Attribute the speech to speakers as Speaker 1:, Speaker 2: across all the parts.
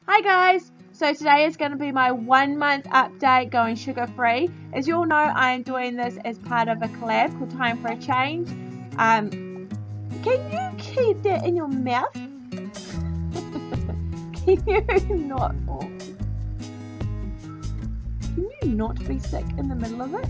Speaker 1: Hi guys! So today is going to be my 1 month update going sugar free. As you all know, I am doing this as part of a collab called Time for a Change. Can you keep that in your mouth? Can you not be sick in the middle of it?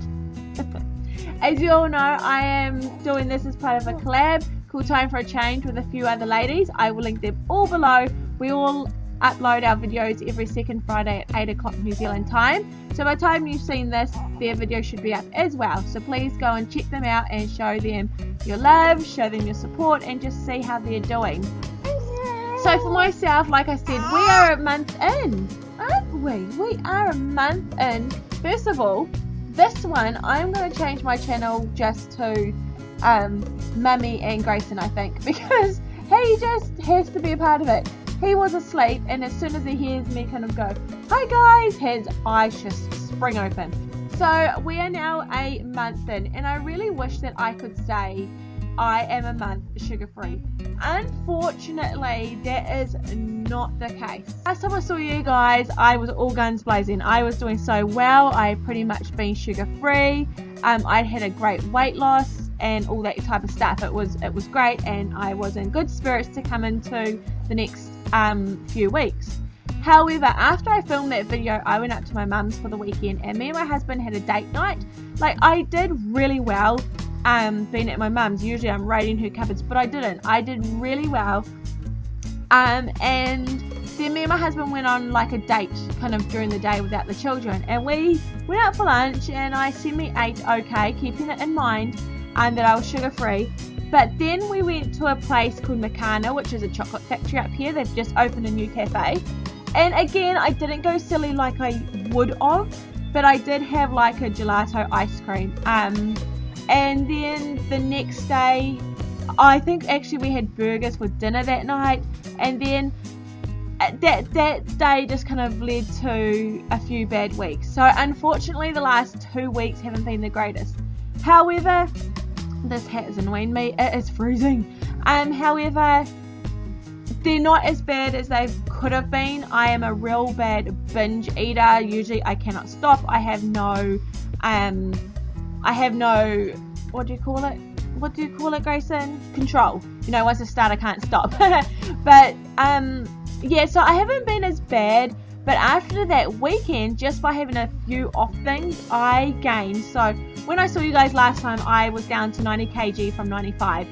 Speaker 1: As you all know, I am doing this as part of a collab called Time for a Change with a few other ladies. I will link them all below. We all upload our videos every second Friday at 8 o'clock New Zealand time. So by the time you've seen this, their video should be up as well. So please go and check them out and show them your love, show them your support, and just see how they're doing. So for myself, like I said, we are a month in, aren't we? We are a month in. First of all, this one, I'm going to change my channel just to Mummy and Grayson, I think, because he just has to be a part of it. He was asleep, and as soon as he hears me kind of go, "Hi guys," his eyes just spring open. So we are now a month in, and I really wish that I could say I am a month sugar free. Unfortunately, that is not the case. Last time I saw you guys, I was all guns blazing. I was doing so well. I had pretty much been sugar free. I'd had a great weight loss and all that type of stuff. It was great, and I was in good spirits to come into the next few weeks. However, after I filmed that video, I went up to my mum's for the weekend, and me and my husband had a date night. Like, I did really well being at my mum's. Usually I'm raiding her cupboards, but I didn't. I did really well. And then me and my husband went on like a date kind of during the day without the children, and we went out for lunch, and I semi-ate okay, keeping it in mind that I was sugar free. But then we went to a place called Makana, which is a chocolate factory up here. They've just opened a new cafe. And again, I didn't go silly like I would have, but I did have like a gelato ice cream. And then the next day, I think actually we had burgers for dinner that night. And then that day just kind of led to a few bad weeks. So unfortunately, the last 2 weeks haven't been the greatest. However, this hat is annoying me. It is freezing. However, they're not as bad as they could have been. I am a real bad binge eater. Usually I cannot stop. I have no what do you call it, Grayson? Control. You know, once I start, I can't stop. But yeah, so I haven't been as bad. But after that weekend, just by having a few off things, I gained. So when I saw you guys last time, I was down to 90 kg from 95.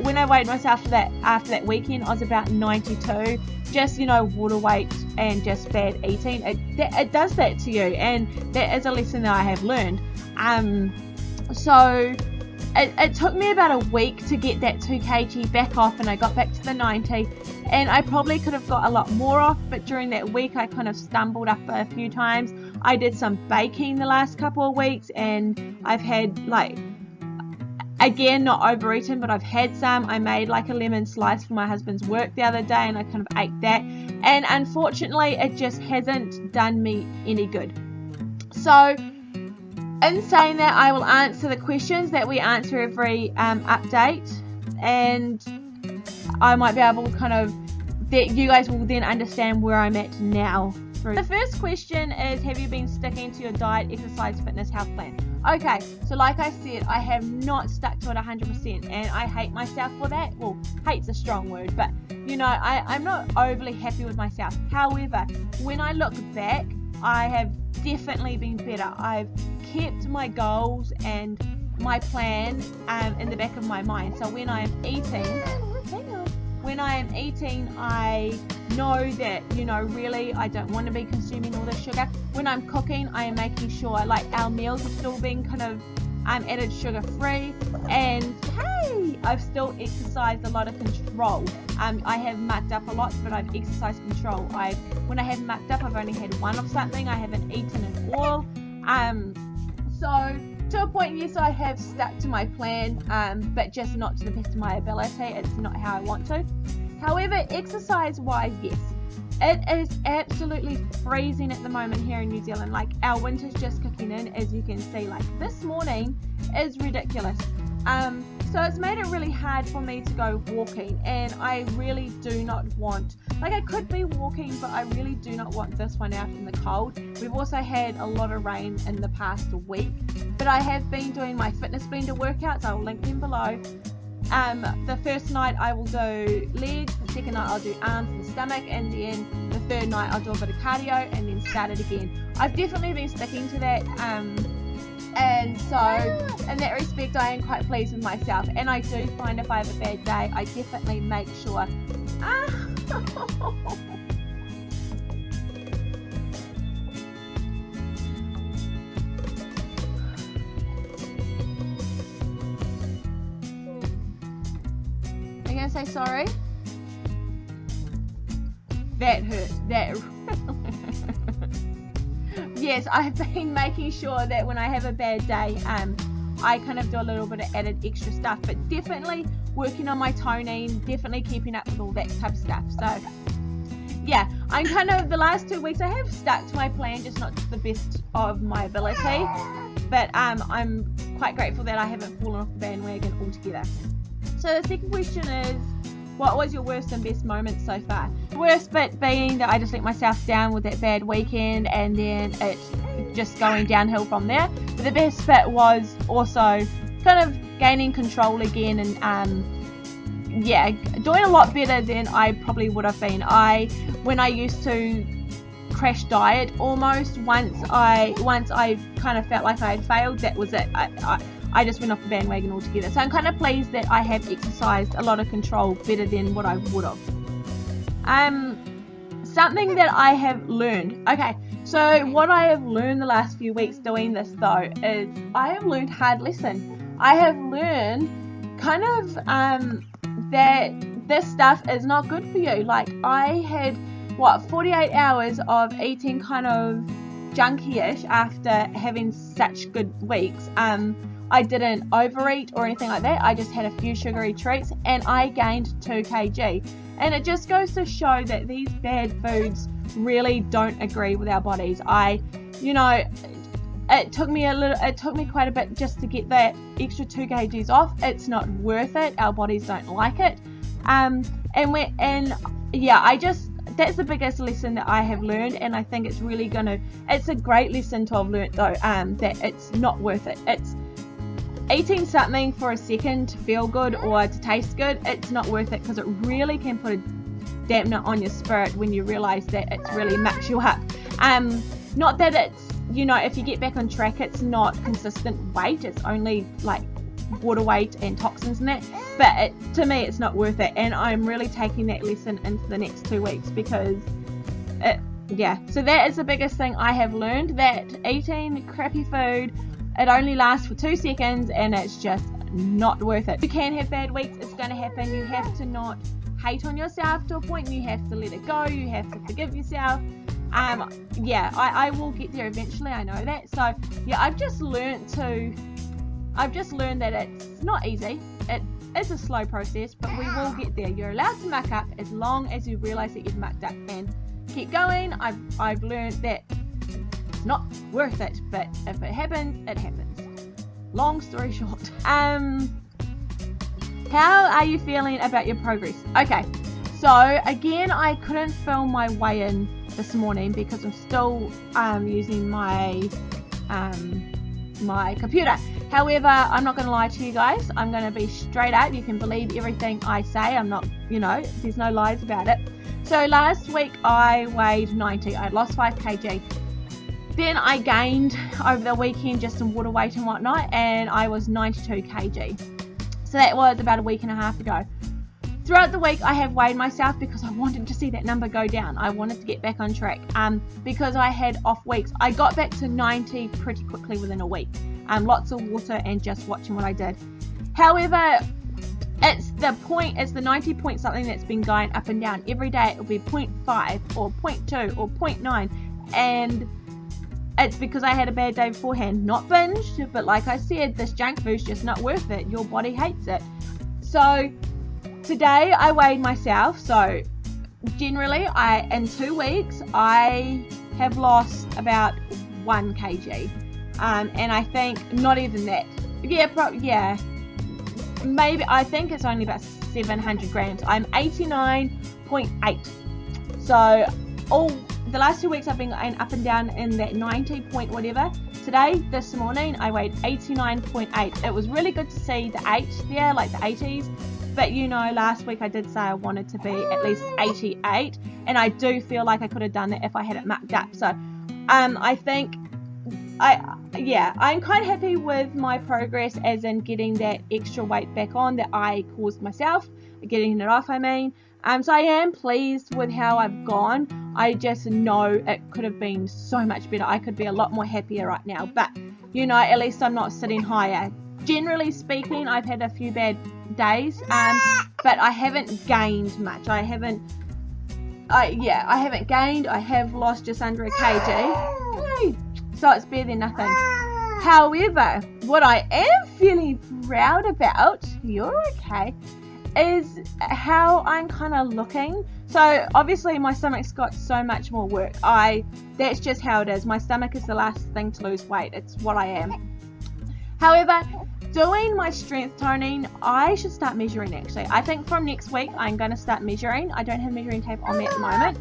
Speaker 1: When I weighed myself after that weekend, I was about 92. Just, you know, water weight and just bad eating. It does that to you, and that is a lesson that I have learned. So it took me about a week to get that 2 kg back off, and I got back to the 90. And I probably could have got a lot more off, but during that week I kind of stumbled up a few times. I did some baking the last couple of weeks, and I've had, like, again, not overeaten, but I've had some. I made like a lemon slice for my husband's work the other day, and I kind of ate that. And unfortunately, it just hasn't done me any good. So in saying that, I will answer the questions that we answer every update, and I might be able to kind of, that you guys will then understand where I'm at now. The first question is, have you been sticking to your diet, exercise, fitness, health plan? Okay, so like I said, I have not stuck to it 100%, and I hate myself for that. Well, hate's a strong word, but you know, I'm not overly happy with myself. However, when I look back, I have definitely been better. I've kept my goals and my plan in the back of my mind. So when I am eating, I know that, you know, really I don't want to be consuming all this sugar. When I'm cooking, I am making sure, like, our meals are still being kind of added sugar free. And hey, I've still exercised a lot of control. I have mucked up a lot, but I've exercised control. When I have mucked up, I've only had one of something. I haven't eaten it all. So to a point, yes, I have stuck to my plan, but just not to the best of my ability. It's not how I want to. However, exercise-wise, yes, it is absolutely freezing at the moment here in New Zealand. Like, our winter's just kicking in, as you can see. Like, this morning is ridiculous. So it's made it really hard for me to go walking, and I really do not want like I could be walking, but I really do not want this one out in the cold. We've also had a lot of rain in the past week, but I have been doing my fitness blender workouts. I will link them below. The first night I will do legs, the second night I'll do arms and stomach, and then the third night I'll do a bit of cardio and then start it again. I've definitely been sticking to that, and so in that respect I am quite pleased with myself. And I do find if I have a bad day, I definitely make sure I'm gonna say sorry. That hurt. That yes, I've been making sure that when I have a bad day, I kind of do a little bit of added extra stuff, but definitely working on my toning, definitely keeping up with all that type of stuff. So yeah, I'm kind of, the last 2 weeks I have stuck to my plan, just not to the best of my ability, but I'm quite grateful that I haven't fallen off the bandwagon altogether. So the second question is, what was your worst and best moment so far? The worst bit being that I just let myself down with that bad weekend, and then it's just going downhill from there. But the best bit was also kind of gaining control again, and yeah, doing a lot better than I probably would have been. When I used to crash diet almost, once I kind of felt like I had failed, that was it. I just went off the bandwagon altogether. So I'm kind of pleased that I have exercised a lot of control better than what I would have. Something that I have learned. Okay, so what I have learned the last few weeks doing this though is I have learned hard lesson. I have learned kind of that this stuff is not good for you. Like I had 48 hours of eating kind of junky-ish after having such good weeks. I didn't overeat or anything like that. I just had a few sugary treats and I gained 2 kg. And it just goes to show that these bad foods really don't agree with our bodies. It took me quite a bit just to get that extra 2 kgs off. It's not worth it. Our bodies don't like it. That's the biggest lesson that I have learned, and I think it's really it's a great lesson to have learned though, that it's not worth it. It's eating something for a second to feel good or to taste good, it's not worth it, because it really can put a dampener on your spirit when you realize that it's really mucks you up. Not that it's, if you get back on track, it's not consistent weight, it's only like water weight and toxins and that, but to me it's not worth it, and I'm really taking that lesson into the next 2 weeks, because so that is the biggest thing I have learned, that eating crappy food, it only lasts for 2 seconds and it's just not worth it. You can have bad weeks, it's going to happen. You have to not hate on yourself to a point, you have to let it go, you have to forgive yourself. I will get there eventually, I know that. So yeah, I've just learned that it's not easy. It's a slow process, but we will get there. You're allowed to muck up as long as you realize that you've mucked up and keep going. I've learned that it's not worth it, but if it happens, it happens. Long story short, how are you feeling about your progress? Okay, so again, I couldn't film my weigh-in this morning because I'm still using my computer. However, I'm not going to lie to you guys. I'm going to be straight up. You can believe everything I say. I'm not, there's no lies about it. So last week I weighed 90. I lost 5 kg. Then I gained over the weekend just some water weight and whatnot, and I was 92 kg. So that was about a week and a half ago. Throughout the week I have weighed myself because I wanted to see that number go down. I wanted to get back on track because I had off weeks. I got back to 90 pretty quickly within a week. Lots of water and just watching what I did. However, it's the 90 point something that's been going up and down. Every day it will be 0.5 or 0.2 or 0.9, and it's because I had a bad day beforehand. Not binged, but like I said, this junk food's just not worth it. Your body hates it. So today I weighed myself. So generally in 2 weeks I have lost about 1 kg. And I think not even that. Maybe I think it's only about 700 grams. I'm 89.8. So the last 2 weeks I've been going up and down in that 90 point whatever. Today, this morning, I weighed 89.8. It was really good to see the 8 there, like the 80s. But you know, last week I did say I wanted to be at least 88. And I do feel like I could have done that if I had it marked up. So I think, I'm quite happy with my progress, as in getting that extra weight back on that I caused myself. Getting it off, I mean. So I am pleased with how I've gone. I just know it could have been so much better. I could be a lot more happier right now. But, you know, at least I'm not sitting higher. Generally speaking, I've had a few bad days, but I haven't gained much. I haven't gained. I have lost just under a kg. So it's better than nothing. However, what I am feeling proud about, you're okay, is how I'm kind of looking. So obviously my stomach's got so much more work. That's just how it is. My stomach is the last thing to lose weight. It's what I am. However, doing my strength toning, I should start measuring actually. I think from next week I'm going to start measuring. I don't have measuring tape on me at the moment.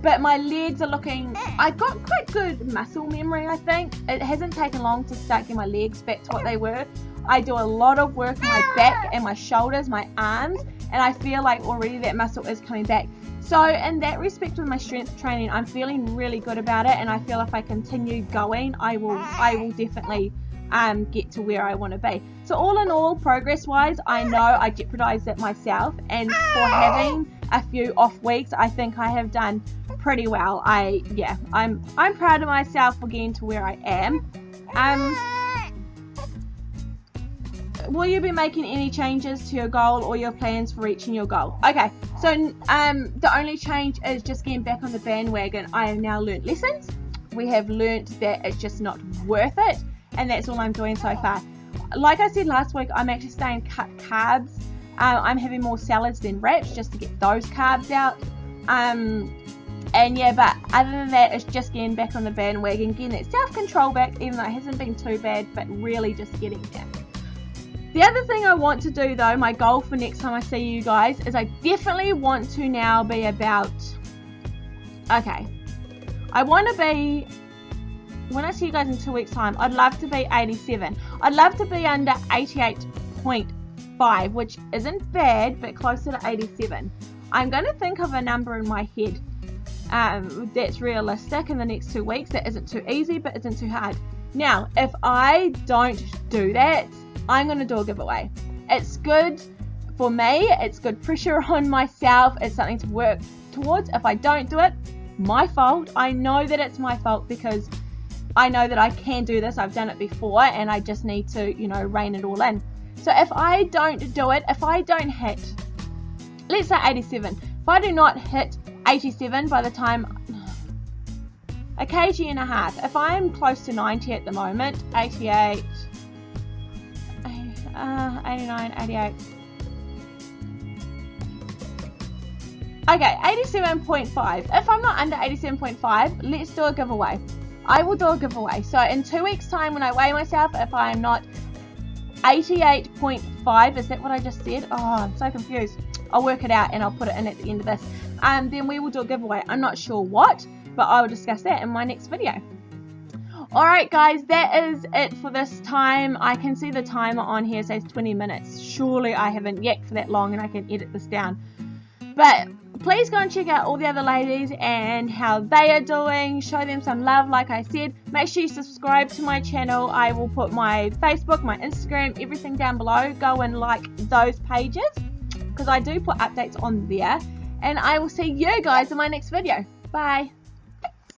Speaker 1: But my legs are looking, I got quite good muscle memory, I think. It hasn't taken long to start getting my legs back to what they were. I do a lot of work on my back and my shoulders, my arms, and I feel like already that muscle is coming back. So in that respect with my strength training, I'm feeling really good about it, and I feel if I continue going, I will definitely get to where I want to be. So all in all, progress-wise, I know I jeopardized it myself, and for having a few off weeks, I think I have done pretty well. I'm proud of myself for getting to where I am. Will you be making any changes to your goal or your plans for reaching your goal? Okay, so the only change is just getting back on the bandwagon. I have now learnt lessons. We have learnt that it's just not worth it, and that's all I'm doing so far. Like I said last week, I'm actually staying cut carbs. I'm having more salads than wraps just to get those carbs out. But other than that, it's just getting back on the bandwagon, getting that self-control back, even though it hasn't been too bad, but really just getting there. The other thing I want to do though, my goal for next time I see you guys, is I definitely want to now be about, I want to be, when I see you guys in 2 weeks time, I'd love to be 87. I'd love to be under 88.5, which isn't bad, but closer to 87. I'm going to think of a number in my head that's realistic in the next 2 weeks, that isn't too easy, but isn't too hard. Now, if I don't do that, I'm going to do a giveaway. It's good for me. It's good pressure on myself. It's something to work towards. If I don't do it, my fault. I know that it's my fault because I know that I can do this. I've done it before and I just need to, rein it all in. So if I don't do it, if I don't hit, let's say 87. If I do not hit 87 by the time, a kg and a half. If I'm close to 90 at the moment, 88, 89, 88. Okay, 87.5. If I'm not under 87.5, let's do a giveaway. I will do a giveaway. So in 2 weeks time when I weigh myself, if I am not 88.5, is that what I just said? Oh, I'm so confused. I'll work it out and I'll put it in at the end of this. Then we will do a giveaway. I'm not sure what, but I will discuss that in my next video. Alright guys, that is it for this time. I can see the timer on here says 20 minutes. Surely I haven't yacked for that long and I can edit this down. But please go and check out all the other ladies and how they are doing. Show them some love like I said. Make sure you subscribe to my channel. I will put my Facebook, my Instagram, everything down below. Go and like those pages because I do put updates on there. And I will see you guys in my next video. Bye.